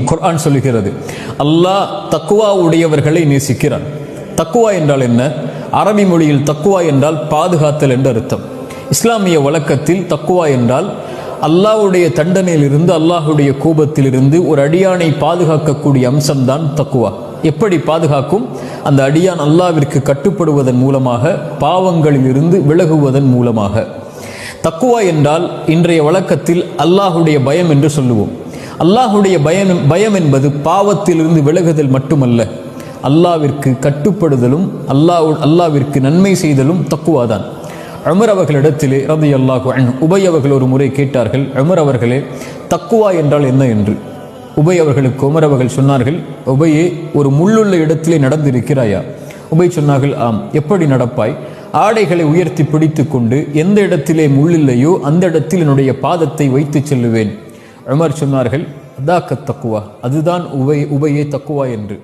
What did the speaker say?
குர்ஆன் சொல்லுகிறது, அல்லாஹ் தக்குவா உடையவர்களை நேசிக்கிறான். தக்குவா என்றால் என்ன? அரபி மொழியில் தக்குவா என்றால் பாதுகாத்தல் என்று அர்த்தம். இஸ்லாமிய வழக்கத்தில் தக்குவா என்றால் அல்லாஹ்வுடைய தண்டனையிலிருந்து, அல்லாஹ்வுடைய கோபத்திலிருந்து ஒரு அடியானை பாதுகாக்கக்கூடிய அம்சம்தான் தக்குவா. எப்படி பாதுகாக்கும்? அந்த அடியான் அல்லாஹ்விற்கு கட்டுப்படுவதன் மூலமாக, பாவங்களில் இருந்து விலகுவதன் மூலமாக. தக்குவா என்றால் இன்றைய வழக்கத்தில் அல்லாஹ்வுடைய பயம் என்று சொல்லுவோம். அல்லாஹ்வுடைய பயம் என்பது பாவத்திலிருந்து விலகுதல் மட்டுமல்ல, அல்லாஹ்விற்கு கட்டுப்படுதலும் அல்லாஹ்விற்கு நன்மை செய்தலும் தக்குவாதான். உமர் அவர்களிடத்திலே ரலியல்லாஹு அன்ஹு உபய் அவர்கள் ஒரு முறை கேட்டார்கள், உமர் அவர்களே, தக்குவா என்றால் என்ன என்று. உபய் அவர்களுக்கு உமர் அவர்கள் சொன்னார்கள், உபையே, ஒரு முள்ளுள்ள இடத்திலே நடந்திருக்கிறாயா? உபய் சொன்னார்கள், ஆம். எப்படி நடப்பாய்? ஆடைகளை உயர்த்தி பிடித்து கொண்டு எந்த இடத்திலே முள்ளில்லையோ அந்த இடத்தில் என்னுடைய பாதத்தை வைத்து செல்லுவேன். உமர் சொன்னார்கள், அதாக்க தக்குவா, அதுதான் உபையே தக்குவா என்று.